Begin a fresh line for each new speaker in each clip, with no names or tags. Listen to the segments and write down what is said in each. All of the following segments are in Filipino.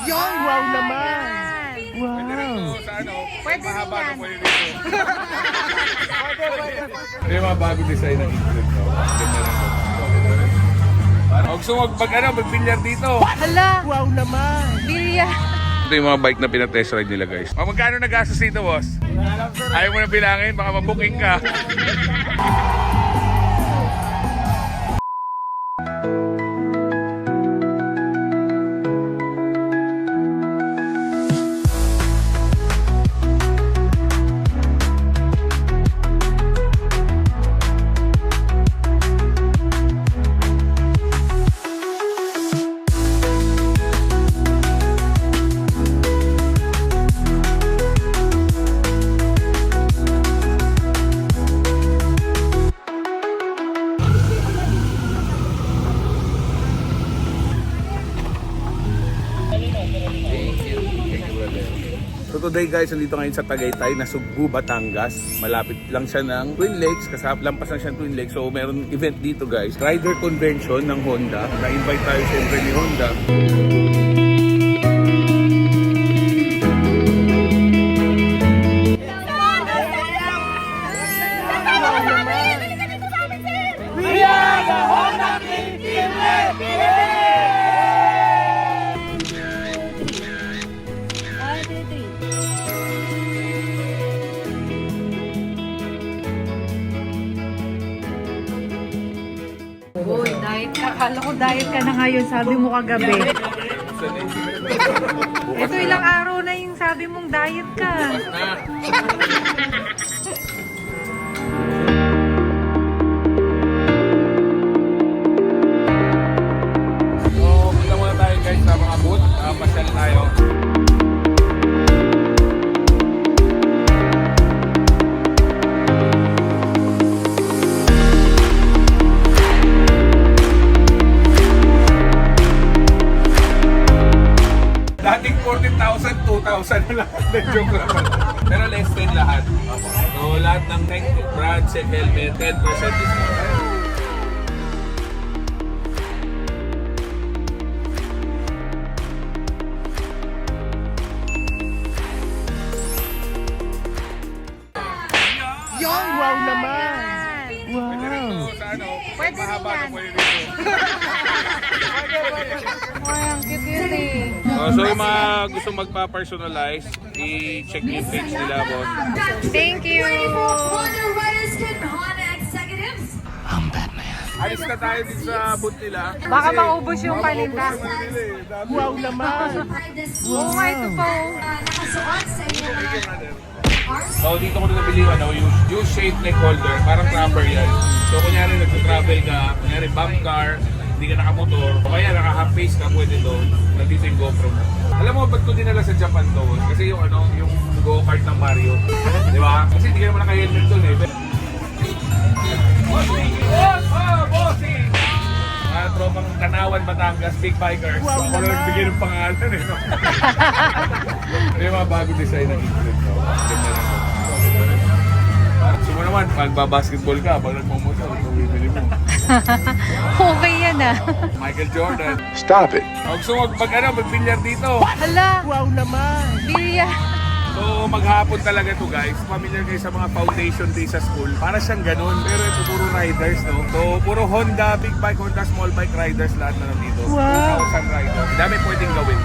Yung wow naman. Wow.
Sa ano,
Pwede rin yan.
May mga bagong design ng Ingrid. No? Ganda lang ito. Huwag gusto mag-bilyar dito.
Hala,
Wow naman.
Bilya.
Ito yung mga bike na pinatest ride nila guys. Magkano nagastos dito boss? Ayaw mo na bilangin, baka mabooking ka. So today guys, nandito ngayon sa Tagaytay, Nasugbu, Batangas. Malapit lang siya ng Twin Lakes, lampas lang siya ng Twin Lakes. So meron event dito guys, Rider Convention ng Honda. Na-invite tayo siyempre ni Honda.
Uy, diet ka. Akala ko diet ka na ngayon. Sabi mo kagabi. Ito ilang araw na yung sabi mong diet ka.
So punta muna tayo guys sa mga booth. Pasyal tayo. Dating 14,000, 2,000 na lang. Joke lang. Pero less than lahat. So lahat ng tech, brand, set helmet, 10% discount.
Yung wow naman.
Pwede rin
Wow.
to sa ano,
Pwede rin
mahaba
yan.
na pwede dito.
Uy, ang cute eh.
So yung mga gusto magpa-personalize, i-check yung page nila, boss.
Thank you.
Honda Riders Kit Honda Executives.
Alis na tayo din sa booth nila.
Baka maubos yung paninda.
Wow naman.
Oo nga, ito pa.
Nakasuot sa inyong
So dito ko nabili yung shade neck holder, parang rubber yan. So kunyari nag-travel ka, kunyari bump car, hindi ka nakamotor, o kaya naka-half face ka, pwede to. Nandito yung GoPro mo. Alam mo, ba't ko dinala sa Japan to? Kasi yung yung go-kart ng Mario. Di ba? Kasi hindi ka naman naka-helmet doon eh. Bossing! Bossing! Mga tropang Tanawan, Batangas, big bikers.
Wow
Ako lang
naman.
bigyan ng pangalan eh. No? May mga bagong design ng Ingrid. No? Ganda lang ito. So mo naman, pag basketball ka, pag nagmamotor, ito bibili mo.
Okay yan ah.
Michael Jordan.
Stop it.
Gusto mo mag-bilyar dito.
Hala,
Wow naman.
Bilya.
So maghapon talaga to guys. Familiar kayo sa mga foundation day sa school. Para siyang ganun. Pero ito puro riders, no? So puro Honda, big bike, Honda, small bike riders lahat na nandito.
Wow.
2,000 riders. Dami pwedeng gawin.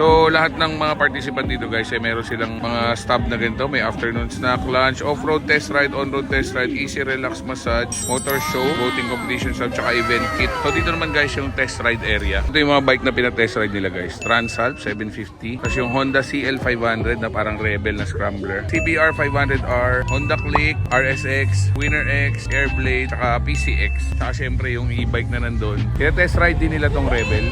So lahat ng mga participant dito guys ay meron silang mga stop na ganito. May afternoon snack, lunch, off-road test ride, on-road test ride, easy relax massage, motor show, boating competition sub, tsaka event kit. So dito naman guys yung test ride area. Ito yung mga bike na pinatest ride nila guys. Transalp 750. Tapos yung Honda CL500 na parang rebel na scrambler. CBR 500R, Honda Click, RSX, Winner X, Airblade, tsaka PCX. Tsaka syempre yung e-bike na nandun. Pinatest ride din nila tong rebel.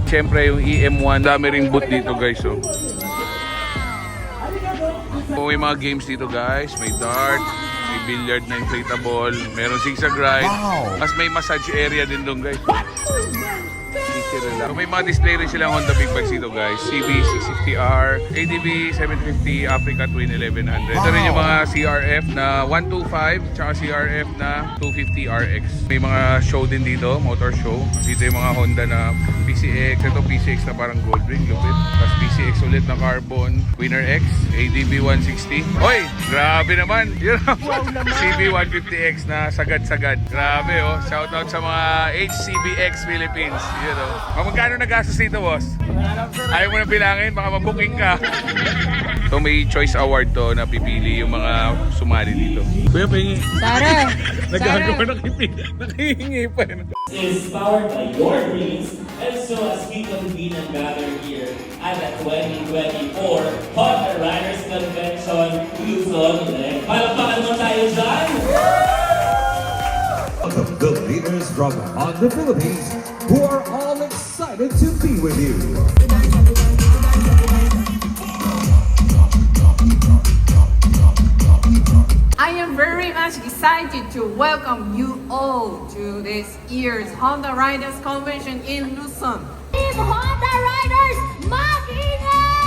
Siyempre yung EM1, dami ring boot dito guys. So may mga games dito guys, may dart, may billiard na inflatable, meron zigzag ride, mas may massage area din doon guys. AC Relax. So, may mga display rin silang Honda Big Bikes dito guys. CB 650R, ADB 750, Africa Twin 1100. Ito rin yung mga CRF na 125 tsaka CRF na 250 RX. May mga show din dito, motor show. Dito yung mga Honda na PCX. Ito PCX na parang gold ring, lupit. Tapos PCX ulit na carbon. Winner X, ADB 160. Hoy, grabe naman. Yun, CB 150X na sagad-sagad. Grabe oh. Shoutout sa mga HCBX Philippines. Yun oh. Magkano nagastos dito, boss? Ayaw mo na bilangin, baka mabooking ka. So may choice award to na pipili yung mga sumali dito. Kuya, pahingi.
Sara!
Nagagawa nakihingi pa yun.
Is powered by your dreams, and so as we convene and gather here at the 2024 Honda Riders Convention Luzon. Palakpakan mo tayo dyan!
The leaders from Honda Philippines who are all excited to be with you.
I am very much excited to welcome you all to this year's Honda Riders Convention in Luzon.
Team Honda Riders, mag-ingay!